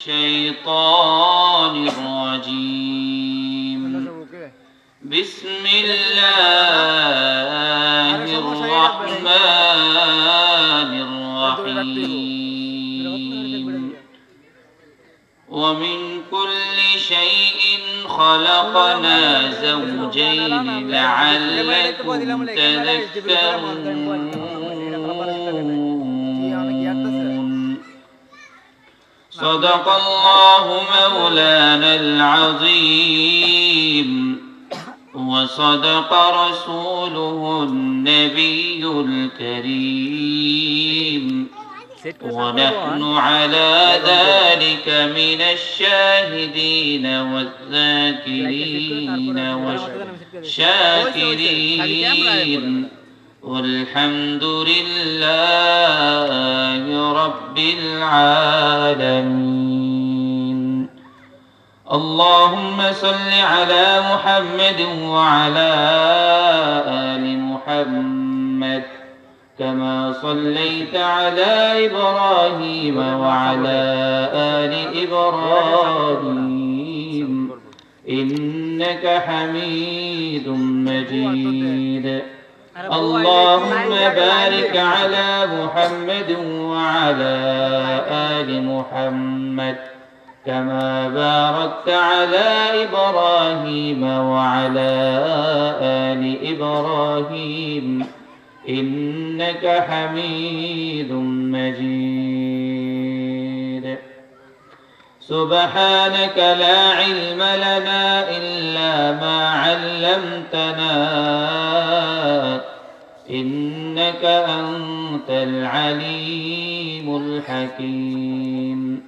الشيطان الرجيم بسم الله الرحمن الرحيم ومن كل شيء خلقنا زوجين لعلكم تذكرون صدق الله مولانا العظيم وصدق رسوله النبي الكريم ونحن على ذلك من الشاهدين والذاكرين والشاكرين والحمد لله رب العالمين اللهم صل على محمد وعلى آل محمد كما صليت على إبراهيم وعلى آل إبراهيم إنك حميد مجيد اللهم بارك على محمد وعلى آل محمد كما باركت على إبراهيم وعلى آل إبراهيم إنك حميد مجيد سبحانك لا علم لنا إلا ما علمتنا إنك أنت العليم الحكيم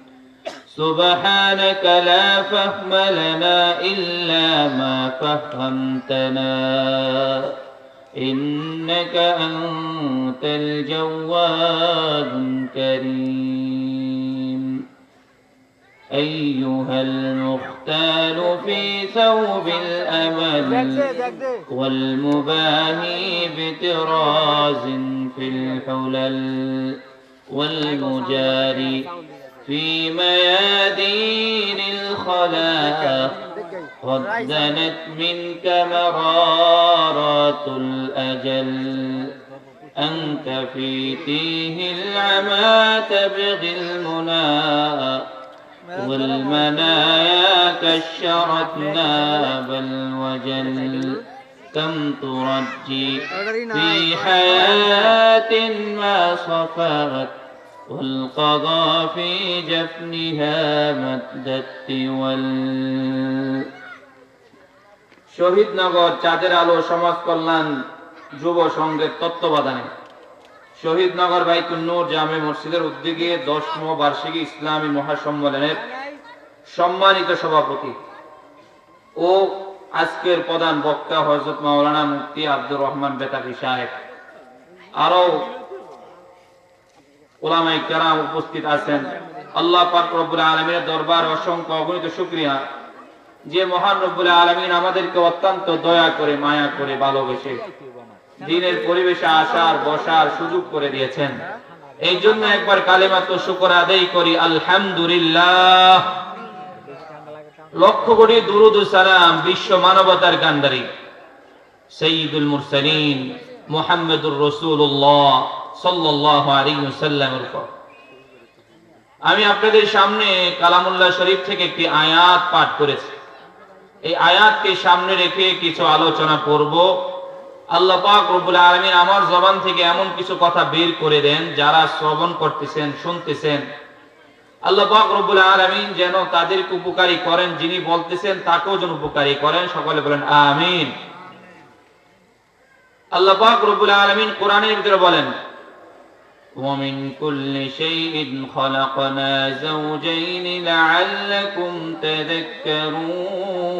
سبحانك لا فهم لنا إلا ما فهمتنا إنك أنت الجواد الكريم أيها المختال في ثوب الأمل والمباهي بطراز في الحلل والمجاري في ميادين الخلاء قد دنت منك مرارات الأجل أنت في تيه العمى تبغي المنى والمنايا كشرت ناب الوجل كم ترجي في حياة ما صفات والقضاء في جفنها مد التول শহীদনগর চাঁদের আলো সমাজ কল্যাণ যুব সংঘের তত্ত্বাবধানে শহীদনগর বাইতুন নূর জামে মসজিদের উদ্যোগে 10ম বার্ষিকী ইসলামী মহাসম্মেলনের সম্মানিত সভাপতি ও আজকের প্রধান বক্তা হযরত মাওলানা মুফতি আব্দুর রহমান বেতাকি সাহেব আরো উলামায়ে কেরাম উপস্থিত আছেন আল্লাহ পাক রব্বুল আলামিনের দরবারে অসংখ্য অগণিত শুকরিয়া যে মহান রব্বুল আলামিন আমাদেরকে অত্যন্ত দয়া করে মায়া করে ভালোবেসে দ্বীনের পরিবেশে আসার বসার সুযোগ করে দিয়েছেন এই জন্য একবার কালিমাতু শুকর আদায় করি আলহামদুলিল্লাহ লক্ষ কোটি দুরূদ ও সালাম বিশ্ব মানবতার কান্ডারি সাইয়্যিদুল মুরসালিন মুহাম্মদুর রাসূলুল্লাহ সাল্লাল্লাহু আলাইহি ওয়াসাল্লামের উপর আমি আপনাদের সামনে কালামুল্লাহ শরীফ থেকে একটি আয়াত পাঠ করেছি এই আয়াতকে সামনে রেখে কিছু আলোচনা করব আল্লাহ পাক রব্বুল আলামিন আমার জবান থেকে এমন কিছু কথা বের করে দেন যারা শ্রবণ করতেছেন শুনতেছেন আল্লাহ পাক রব্বুল আলামিন যেন তাদেরকে উপকারী করেন যিনি বলতেছেন তাকেও যেন উপকারী করেন সকলে বলেন আমিন আল্লাহ পাক রব্বুল আলামিন কোরআনের ভিতরে বলেন ومن كل شيء خلقنا زوجين لعلكم تذكرون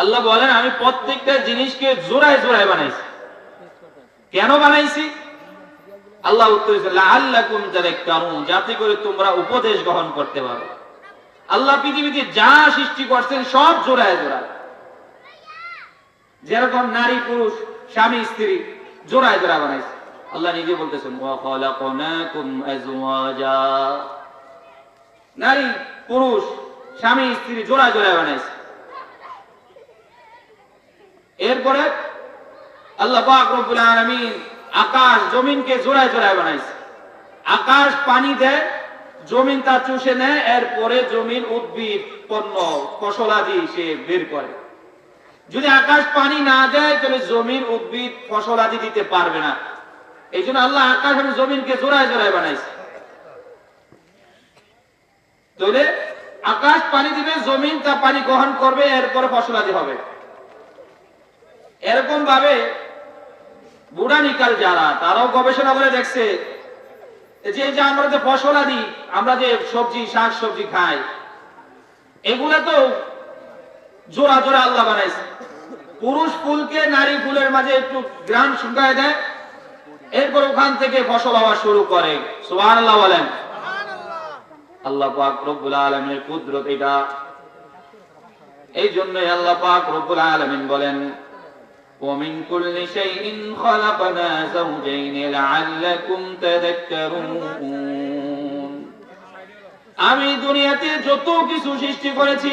আল্লাহ বলেন আমি প্রত্যেকটা জিনিসকে জোড়ায় জোড়ায় বানাইছি কেন বানাইছি আল্লাহ উত্তর দিয়েছেন লাআল্লাকুম তাযাক্কারুন যাতে করে তোমরা উপদেশ গ্রহণ করতে পারো আল্লাহ পৃথিবীতে যা সৃষ্টি করেছেন সব জোড়ায় জোড়ায় যেরকম নারী পুরুষ স্বামী স্ত্রী জোড়ায় জোড়া বানাইছে আল্লাহ নিজে বলতেছেন ওয়া খালাকনাকুম আজওয়াজা, নারী পুরুষ স্বামী স্ত্রী জোড়া জোড়া বানাইছে। এরপরে আল্লাহ পাক রব্বুল আলামিন আকাশ জমিনকে জোড়ায় জোড়ায় বানাইছে। আকাশ পানি দেয়, জমিন তা চুষে নেয়, এরপরে জমিন উদ্ভিদ পণ্য ফসলাদি সে বের করে। যদি আকাশ পানি না দেয় তাহলে জমিন উদ্ভিদ ফসলাদি দিতে পারবে না। এই জন্য আল্লাহ আকাশ এবং জমিনকে জোড়ায় জোড়ায় বানাইছে। তাহলে আকাশ পানি দিবে, জমিন তা পানি গ্রহণ করবে, এরপরে ফসলাদি হবে। এরকম ভাবে বুড়ানিকাল যারা, তারাও গবেষণা করে দেখছে যে আমরা যে ফসলাদি, আমরা যে সবজি শাক সবজি খাই, এগুলা তো জোড়া জোড়া আল্লাহ বানাইছে। পুরুষ ফুলকে নারী ফুলের মাঝে একটু গ্রাম শুকায় দেয়, এরপর ওখান থেকে ফসল হওয়া শুরু করে। সুবহানাল্লাহ বলেন। আল্লাহ পাক রব্বুল আলামিনের কুদরত এটা। এই জন্যই আল্লাহ পাক রব্বুল আলামিন বলেন ومن كل شيء خلقنا زوجين لعلكم تذكرون। আমি দুনিয়াতে যত কিছু সৃষ্টি করেছি,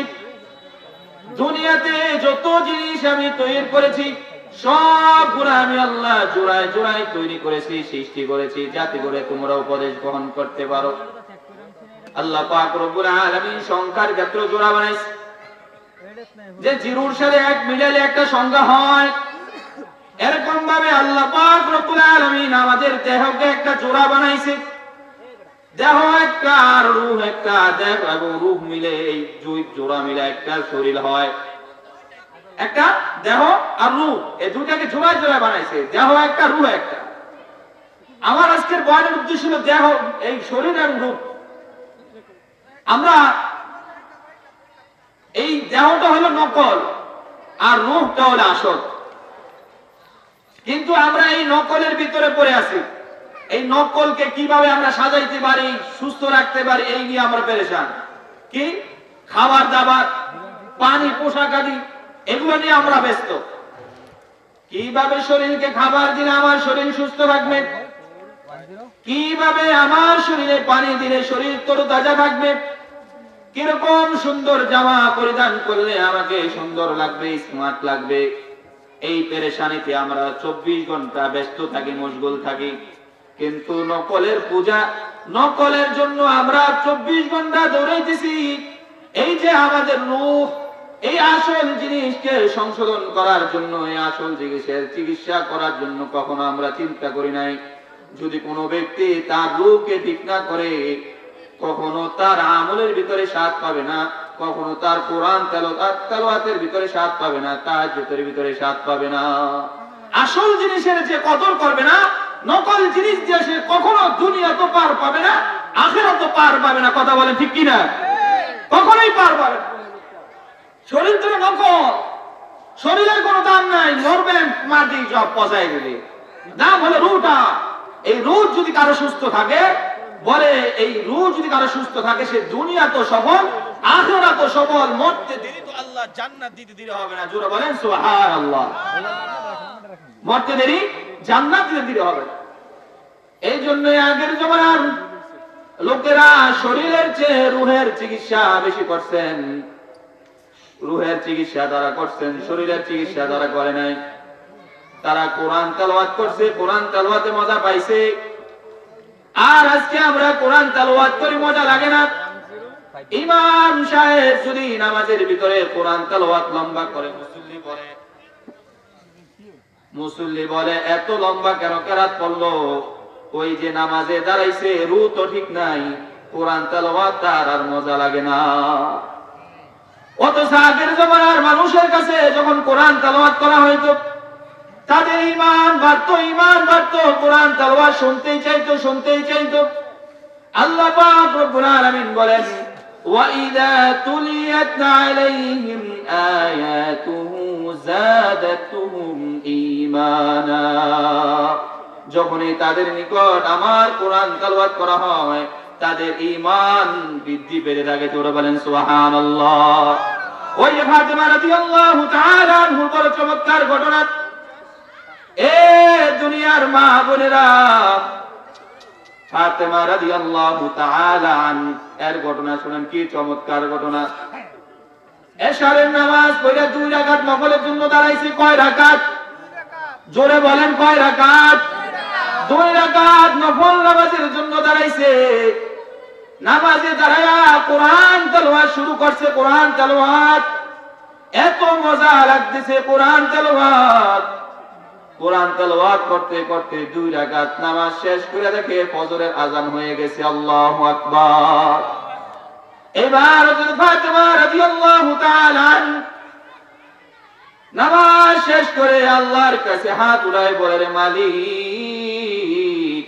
দুনিয়াতে যত জিনিস আমি তৈরি করেছি, সবগুলো আমি আল্লাহ জোড়ায় জোড়ায় তৈরি করেছি, সৃষ্টি করেছি, যাতে করে তোমরা উপদেশ গ্রহণ করতে পারো। আল্লাহ পাক রব্বুল আলামিন সংখ্যার ক্ষেত্রে জোড়া বানাইছে, যে জিরোর সাথে এক মিলালে একটা সংখ্যা হয়। এরকম ভাবে আল্লাহ পাক রব্বুল আলামিন আমাদের দেহকে একটা জোড়া বানাইছে। দেহ একটা আর রূহ একটা, দেহ এবং রূহ মিলে এই দুই জোড়া মিলে একটা শরীর হয়। একটা দেহ আর রূহ, এই দুটাকে জোড়ায় জোড়ায় বানাইছে। দেহ একটা, রূহ একটা। আমার আজকের বয়ানের উদ্দেশ্য ছিল দেহ, এই শরীর আর রূহ। আমরা এই দেহটা হলো নকল আর রূহটা হলো আসল। কিন্তু আমরা এই নকলের ভিতরে পড়ে আছি। এই নকলকে কিভাবে আমরা সাজাইতে পারি, সুস্থ রাখতে পারি, এই নিয়ে আমরা পেরেশান। কি খাবার দাবার, পানি, পোশাক আদি, এগুলো নিয়ে আমরা ব্যস্ত। কিভাবে শরীরকে খাবার দিলে আমার শরীর সুস্থ থাকবে, কিভাবে আমার শরীরে পানি দিলে শরীর তরতাজা থাকবে, কিরকম সুন্দর জামা পরিধান করলে আমাকে সুন্দর লাগবে, স্মার্ট লাগবে, এই পেরেশানিতে আমরা 24 ঘন্টা ব্যস্ত থাকি, মশগুল থাকি। কিন্তু নকলের পূজা, নকলের জন্য আমরা 24 ঘন্টা দৌড়াইতেছি। এই যে আমাদের রূহ, এই আসল জিনিসকে সংশোধন করার জন্য, এই আসল চিকিৎসা করার জন্য কখনো আমরা চিন্তা করি নাই। যদি কোনো ব্যক্তি তার রূহকে ঠিক না করে, কখনো তার আমলের ভিতরে স্বাদ পাবে না, কখনো তার কোরআন তেলাওয়াতের ভিতরে স্বাদ পাবে না, তাহাজ্জুদের ভিতরে স্বাদ পাবে না। আসল জিনিসের যে কদর করবে না, নকল জিনিস দিয়ে সে কখনো দুনিয়া তো পার পাবে না, আখিরাত তো পার পাবে না। কথা বলেন ঠিক কিনা? কখনোই পার পাবে না। শরীর তো নকল, শরীরের কোনো দাম নাই, মরবে মাটি সব পচাই দিলে। দাম হলো রূহটা। এই রূহ যদি কারো সুস্থ থাকে, বলে এই রূহ যদি কারো সুস্থ থাকে, সে দুনিয়া তো সফল, আখিরাত তো সফল। মরতে দেরি তো আল্লাহ জান্নাত দিতে দেরি হবে না। জোরে বলেন সুবহানাল্লাহ। মরতে দেরি, জান্নাত দিতে দেরি হবে না। এই জন্য আগের জমানার লোকেরা শরীরের চেয়ে রূহের চিকিৎসা বেশি করছেন। রূহের চিকিৎসা তারা করছেন, শরীরের চিকিৎসা তারা করে নাই। তারা কোরআন তেলাওয়াত করছে, কোরআন তেলাওয়াতে মজা পাইছে। আর আজকে আমরা কোরআন তেলাওয়াত করি, মজা লাগে না। ইমাম সাহেব যদি নামাজের ভিতরে কোরআন তেলাওয়াত লম্বা করে, মুসল্লি বলে এত লম্বা কেন কেরাত পড়লো? ওই যে নামাজে দাঁড়াইছে, রূহ তো ঠিক নাই, কোরআন তেলাওয়াত তার আর মজা লাগে না। অথচ আগের জমানার মানুষের কাছে যখন কোরআন তেলাওয়াত করা হইতো, তাদের ঈমান বাড়তো, কোরআন তেলাওয়াত শুনতেই চাইতো। আল্লাহ পাক রব্বুল আলামিন বলেন ওয়া ইযা তুলিয়াত আলাইহিম আয়াতুহু যাদাতুহুম ঈমানা। যখনই তাদের নিকট আমার কোরআন তেলাওয়াত করা হয়, তাদের ঈমান বৃদ্ধি পেতে থাকে। জোরে বলেন সুবহানাল্লাহ। ওই ফাতিমা রাদিয়াল্লাহু তাআলা আনহু বড় চমৎকার ঘটনা। এ দুনিয়ার মা বোনেরা, ফাতেমা রাদিয়াল্লাহু তাআলা এর ঘটনা শুনেন, কি চমৎকার ঘটনা। এশারের নামাজ পড়ে 2 রাকাত নফলের জন্য দাঁড়াইছে। কয় রাকাত? জোরে বলেন, কয় রাকাত? 2 রাকাত নফল নামাজের জন্য দাঁড়াইছে। নামাজে দাঁড়ায়া কোরআন তেলাওয়াত শুরু করছে। কোরআন তেলাওয়াত এত মজা লাগতেছে। কোরআন তেলাওয়াত করতে করতে 2 রাকাত নামাজ শেষ করে দেখে ফজরের আযান হয়ে গেছে। আল্লাহু আকবার। এবার হযরত ফাতেমা রাদিয়াল্লাহু তাআলা নামাজ শেষ করে আল্লাহর কাছে হাত উঠায় বলে, মালিক,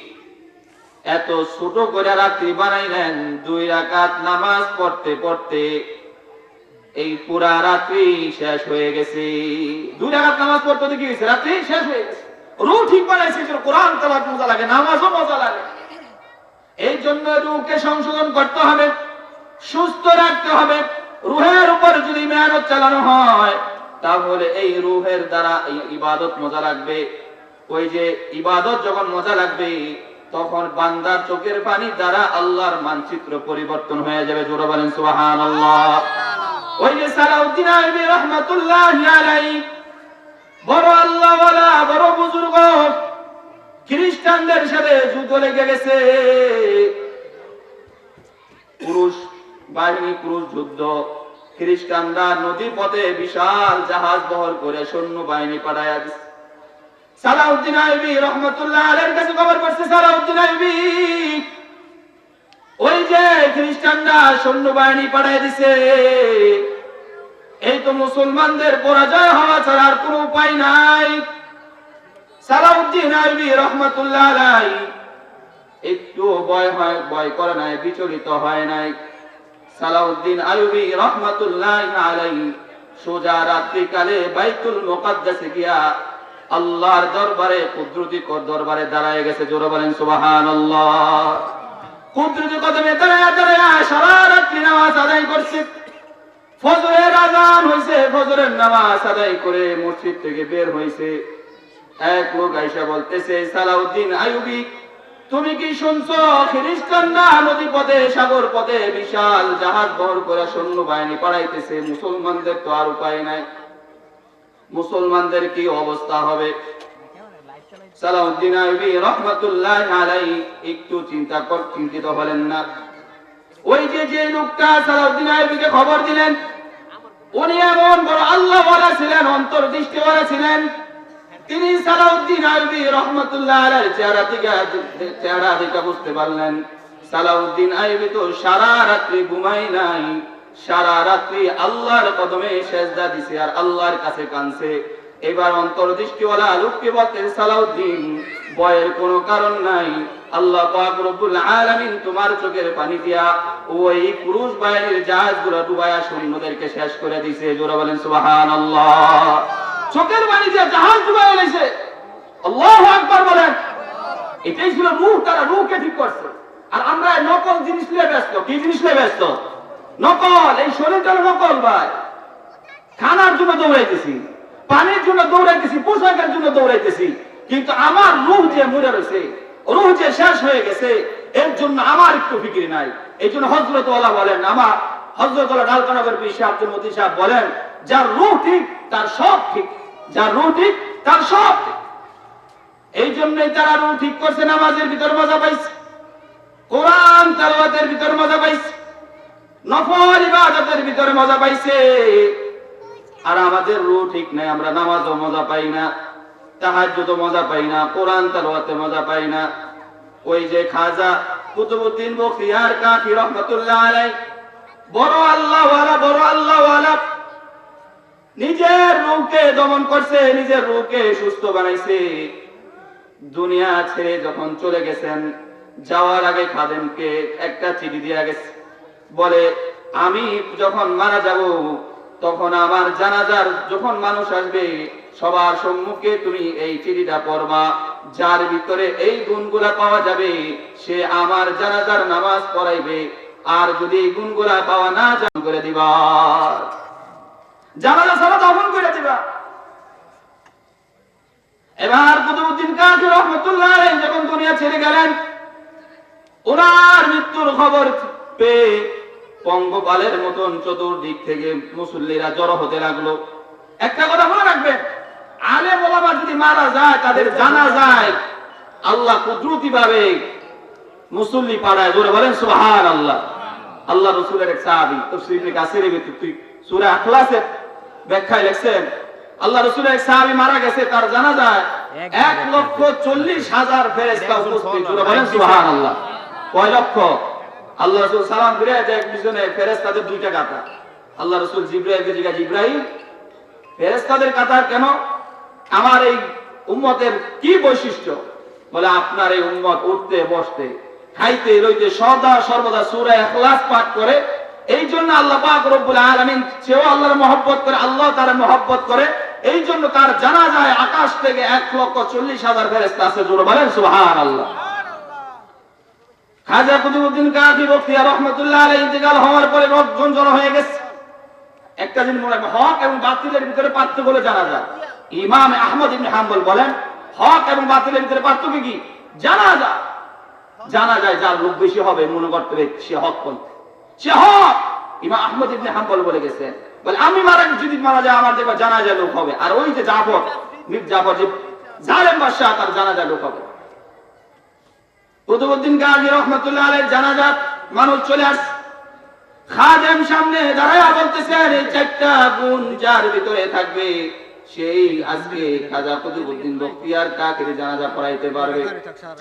এত ছোট করে রাত্রি বানাইলেন, 2 রাকাত নামাজ পড়তে পড়তে এই পুরা রাত্রি শেষ হয়ে গেছে। 2 রাকাত নামাজ পড়তে কি হয়েছে? রাত্রি শেষ হয়ে গেছে। রূহ ঠিক বানাইছে, কোরআন তেলাওয়াত মজা লাগে, নামাজও মজা লাগে। এই জন্য রূহকে সংশোধন করতে হবে, সুস্থ রাখতে হবে। রূহের উপর যদি মেহনত চালানো হয় তাহলে এই রূহের দ্বারা ইবাদত মজা লাগবে। ওই যে ইবাদত যখন মজা লাগবে তখন বান্দার চোখের পানি দ্বারা আল্লাহর মানচিত্র পরিবর্তন হয়ে যাবে। জোরে বলেন সুবহানাল্লাহ। ওই যে সালাউদ্দিন আইয়ুবী রাহমাতুল্লাহি আলাইহি, বড় আল্লাহওয়ালা, বড় বুজুর্গ, খ্রিস্টানদের সাথে যুদ্ধ লেগে গেছে। পুরুষ বাহিনী, পুরুষ যুদ্ধ। খ্রিস্টানরা নদী পথে বিশাল জাহাজ বহর করে সৈন্য বাহিনী পাঠায়া দিচ্ছে। সালাউদ্দিন আইয়ুবী রাহমাতুল্লাহ আলাইহির কাছে খবর করছে, সালাউদ্দিন আইয়ুবী, ওই যে খ্রিস্টানরা সৈন্য বাহিনী পাঠায় দিছে, এই তো মুসলমানদের পরাজয় হওয়া ছাড়া আর কোনো উপায় নাই। সালাউদ্দিন আইয়ুবী রাহমাতুল্লাহ আলাইহি একটু ভয় করে নাই, বিচলিত হয় নাই। সালাউদ্দিন আইয়ুবী রাহমাতুল্লাহি আলাইহি সোজা রাত্রিকালে বাইতুল মুকাদ্দাসে গিয়া আল্লাহর দরবারে, কুদরতি দরবারে দাঁড়ায় গেছে। জোরে বলেন সুবহানাল্লাহ। কুদরতি কদমে দাঁড়ায়া সারা রাত্রি নামাজ আদায় করছে। ফজরের আযান হইছে, ফজরের নামাজ আদায় করে মসজিদ থেকে বের হইছে। এক লোক আইসা বলতেছে, সালাউদ্দিন আইয়ুবী, তুমি কি শুনছো খ্রিস্টানরা নদী পথে, সাগর পথে বিশাল জাহাজ বহর করে সৈন্য বাহিনী পাঠাইতেছে? মুসলমানদের তো আর উপায় নাই, মুসলমানদের কি অবস্থা হবে? সালাউদ্দিন আইয়ুবী রাহমাতুল্লাহি আলাইহি একটু চিন্তিত হলেন না। ওই যে লোকটা সালাউদ্দিন আইয়ুবীকে খবর দিলেন, উনি এমন বড় আল্লাহওয়ালা ছিলেন, অন্তর্দৃষ্টিওয়ালা ছিলেন। তিনি সালাউদ্দিন আইয়ুবী রাহমাতুল্লাহ আলাইহির চেহারা দেখে বুঝতে পারলেন সালাউদ্দিন আইয়ুবী তো সারা রাত্রি ঘুমাই নাই, সারা রাত্রি আল্লাহর কদমে সেজদা দিছে আর আল্লাহর কাছে কাঁদছে। এবার অন্তর্দৃষ্টিওয়ালা লোককে বলতে, সালাউদ্দিন, ভয়ের কোনো কারণ নাই, আল্লাহ পাক রব্বুল আলামিন তোমার চোখের পানি দিয়া ওই পুরুষ বাহিনীর জাহাজগুলো ডুবায়া সৈন্যদেরকে শেষ করে দিয়েছে। জোরে বলেন সুবহানাল্লাহ। চোখের পানি দিয়া জাহাজ ডুবায়া এনেছে। আল্লাহু আকবার বলেন। এটাই ছিল রূহ, তারা রূহকে ঠিক করছে। আর আমরা নকল জিনিস নিয়ে ব্যস্ত। কি জিনিস নিয়ে ব্যস্ত? নকল। এই শরীরটা নকল ভাই। খানার জন্য দৌড়াইতেছি, পানির জন্য দৌড়াইতেছি, পোশাকের জন্য দৌড়াইতেছি, কিন্তু আমার রূহ যে মরে রয়েছে, রূহ যে শেষ হয়ে গেছে, এর জন্য আমার একটু ফিকির নাই। এই জন্য হযরত ওয়ালা বলেন, আমার হযরত ওয়ালা ডালকানগর পীর সাহেব আব্দুল মতিন সাহেব বলেন, যার রূহ ঠিক তার সব ঠিক, যার রূহ ঠিক তার সব ঠিক। এই জন্যই তারা রূহ ঠিক করছে, নামাজের ভিতর মজা পাইছে, কোরআন তেলাওয়াতের ভিতর মজা পাইছে, নফল ইবাদতের ভিতরে মজা পাইছে। আর আমাদের রূহ ঠিক নাই, আমরা নামাজও মজা পাই না, তাহাজ্জুদও মজা পাই না, কোরআন তেলাওয়াতে মজা পাই না। ওই যে খাজা কুতুবউদ্দিন বখতিয়ার কাফি রাহমাতুল্লাহ আলাইহি, বড় আল্লাহওয়ালা, বড় আল্লাহওয়ালা, নিজের রূহকে দমন করছে, নিজের রূহকে সুস্থ বানাইছে। দুনিয়া ছেড়ে যখন চলে গেছেন, যাওয়ার আগে খাদেমকে একটা চিঠি দিয়ে গেছে, বলে আমি যখন মারা যাব তখন আমার জানাজার যখন মানুষ আসবে সবার সম্মুখে তুমি এই চিঠিটা পড়বা, যার ভিতরে এই গুণগুলা পাওয়া যাবে সে আমার জানাজার নামাজ পড়াইবে, আর যদি এই গুণগুলা পাওয়া না যায় করে দিবা, জানাজা সালাত দাফন করে দিবা। এবার কুতুবউদ্দিন কাজী রহমাতুল্লাহ আলাইহি যখন দুনিয়া ছেড়ে গেলেন, ওনার মৃত্যুর খবর পেয়ে পঙ্গপালের মতন চতুর্দিক থেকে মুসল্লিরা জড়ো হতে লাগলো। একটা কথা মনে রাখবেন, আলেম ওলামা যদি মারা যায়, তাদের জানা যায়, আল্লাহ কুদরতি ভাবে মুসল্লি পাড়ায় জোরে বলেন সুবহানাল্লাহ। আল্লাহ রাসূলের এক সাহাবী তাফসীর ইবনে কাসিরের ভিতরে সূরা ইখলাসের ব্যাখ্যায় লিখছেন, আল্লাহ রাসূলের এক সাহাবী মারা গেছে, তার জানাজায় 1,40,000 ফেরেশতা উপস্থিত। জোরে বলেন সুবহানাল্লাহ। কয় লক্ষ? আল্লাহ রাসূল সালাম ফিরে দেখ পিছনে ফেরেশতাদের দুইটা কাতার। আল্লাহ রাসূল জিবরাইলকে জিজ্ঞাসা, জিবরাইল, ফেরেশতাদের কাতার কেন? আমার এই উম্মতের কি বৈশিষ্ট্য? বলে, আপনার এই উম্মত উঠতে বসতে খাইতে রইতে সদা সর্বদা সূরা ইখলাস পাঠ করে, এই জন্য আল্লাহ পাক রব্বুল আলামিন সেও আল্লাহর মহব্বত করে, আল্লাহ তার মহব্বত করে, এই জন্য তার জানাজায় আকাশ থেকে 1,40,000 ফেরেশতা আছে। জোরে বলেন সুবহানাল্লাহ। খাজা কুতুবউদ্দিন কাজী বখতিয়ার রহমাতুল্লাহ আলাইহি ইন্তেকাল হওয়ার পরে লোকজন জড়ো হয়ে গেছে। একটা জিনিস মনে রাখবেন, হক এবং বাতিলের ভিতরে পার্থক্য হলো জানাজা। ইমাম আহমদ ইবনে হাম্বল বলেন, হক এবং বাতিলের ভিতরে পার্থক্য কি? জানাজা। জানাজায় যার লোক বেশি হবে মনে করতে হবে সে হক পন্থী, সে হক। ইমাম আহমদ ইবনে হাম্বল বলে গেছেন, বলে আমি যদি মারা যায়, আমার দেখবা জানাজায় লোক হবে, আর ওই যে জাফর, মীর জাফর যে জালেম বাদশা, তার জানাজায় লোক হবে। কুতুবউদ্দিন কাজী রহমাতুল্লাহ আলাইহির জানাজা মানুষ চলে আসছে। খাদেম সামনে দাঁড়ায়া বলতেছেন, এই 4টা গুণ যার ভিতরে থাকবে, সেই আজকে খাজা কুতুবউদ্দিন বখতিয়ার কাকের জানাজা পড়াইতে পারবে।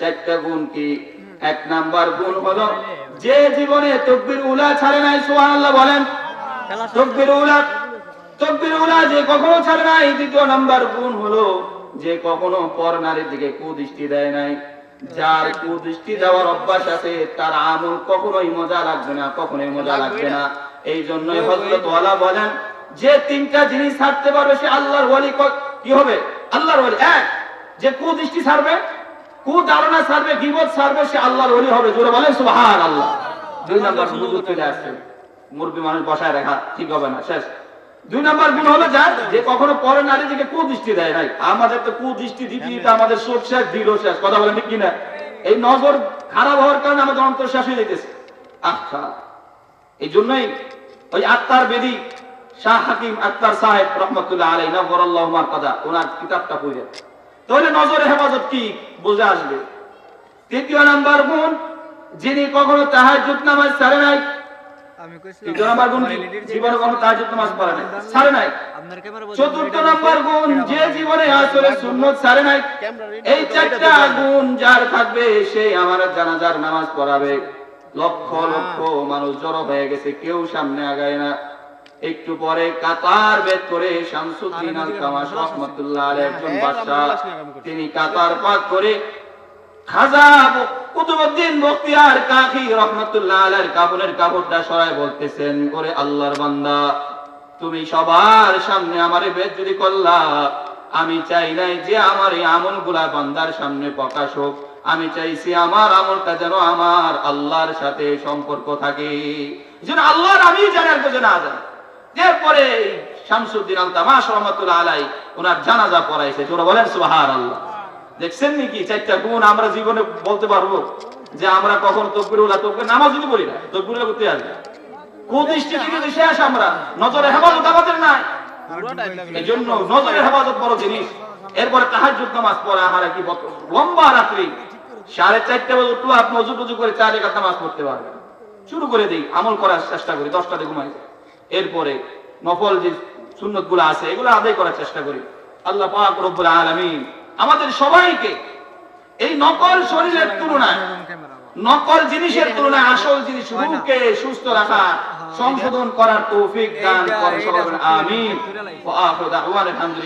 4টা গুণ কি? 1 নাম্বার গুণ হলো, যে জীবনে তাকবীর উলা ছাড়ে নাই, সুবহানাল্লাহ বলেন। তাকবীর উলা যে কখনো ছাড়ে নাই। 2 নাম্বার গুণ হলো, যে কখনো পর নারীর দিকে কুদৃষ্টি দেয় নাই। যার কুদৃষ্টি দেওয়ার অভ্যাস আছে, তার আমল কখনোই মজা লাগবে না, কখনোই মজা লাগবে না। এই জন্যই হযরত ওয়ালা বলেন, যে 3টা জিনিস ছাড়তে পারবে সে আল্লাহর ওয়ালি। কি হবে? আল্লাহর ওয়ালি। 1, যে কুদৃষ্টি ছাড়বে, কুধারণা ছাড়বে, গীবত ছাড়বে, সে আল্লাহর ওয়ালি হবে। জোরে বলেন সুবহানাল্লাহ। 2 নাম্বার হুজুর চলে আসছে, মুরব্বি মানুষ বসায় রাখা ঠিক হবে না, শেষ। 2 নাম্বার গুণ হলো যার, যে কখনো পরে নারীর দিকে কুদৃষ্টি দেয় নাই। আমাদের তো কুদৃষ্টি দিতে দিতে আমাদের চোখ শেষ, দিল শেষ। কথা বলেন ঠিক কিনা? এই নজর খারাপ হওয়ার কারণে আমাদের অন্তর শেষ হয়ে যেতেছে। আচ্ছা, এই জন্যই ওই আত্মার বেদী শাহ হাকিম আত্মার সাহেব রহমাতুল্লাহ আলাইহি নওয়ারাল্লাহু মারকাদা, ওনার কিতাবটা পড়ে তাহলে নজরের হেফাজত কি বুঝে আসবে। 3য় নাম্বার গুণ, যিনি কখনো তাহাজ্জুদ নামাজ ছাড়ে নাই। 3য় নাম্বার গুণ কি? জীবনে কখনো তাহাজ্জুদ নামাজ পড়ে নাই, ছাড়ে নাই। 4th নাম্বার গুণ, যে জীবনে আসলে সুন্নাত ছাড়ে নাই। এই 4টা গুণ যার থাকবে, সে আমার জানাজার নামাজ পড়াবে। লক্ষ লক্ষ মানুষ জড়ো হয়ে গেছে, কেউ সামনে আগায় না। একটু পরে কাতার বেদ করে শামসুদ্দিন আল কামাশ রহমাতুল্লাহ আলাইহি একজন বাদশা, তিনি কাতার পাক করে খাজা কুতুবউদ্দিন বখতিয়ার কাকি রহমাতুল্লাহ আলাইহির কাফনের কাপড়টা সরায় বলতেছেন, করে আল্লাহর বান্দা, তুমি সবার সামনে আমারে বেজ্জতি করলা। আমি চাই নাই যে আমার এই আমলগুলা বান্দার সামনে প্রকাশ হোক। আমি চাইছি আমার আমলটা যেন আমার আল্লাহর সাথে সম্পর্ক থাকে, যেন আল্লাহর আমি জানার কিছু না জানি। এরপরে শামসুদ্দিন আল কামাশ রহমাতুল্লাহ আলাইহি ওনার জানাজা পড়াইছে। জোরে বলেন সুবহানাল্লাহ। দেখছেন নাকি 4টা গুণ আমরা জীবনে বলতে পারবো যে আমরা কখন তাকবীর নামাজ যদি বলি না, তাকবীর করতে আসবে। কুদৃষ্টি থেকে শেষ, আমরা নজরে হেফাজত আমাদের নাই। এই জন্য নজরের হেফাজত বড় জিনিস। এরপরে তাহাজ্জুদ নামাজ পড়া, হারা কি লম্বা রাত্রি 4:30 বাজে উঠলো, আপনি ওযু করে 4 রাকাত নামাজ পড়তে পারবেন। শুরু করে দেই, আমল করার চেষ্টা করি, 10টাতে ঘুমাই। এরপরে নফল যে সুন্নতগুলো আছে এগুলো আদায় করার চেষ্টা করি। আল্লাহ পাক রব্বুল আলামিন আমাদের সবাইকে এই নকল শরীরের তুলনায়, নকল জিনিসের তুলনায় আসল জিনিস রূহকে সুস্থ রাখা, সংশোধন করার তৌফিক দান করেন। আমিন। ওয়া আখিরু দাওয়ানা আলহামদুলিল্লাহ।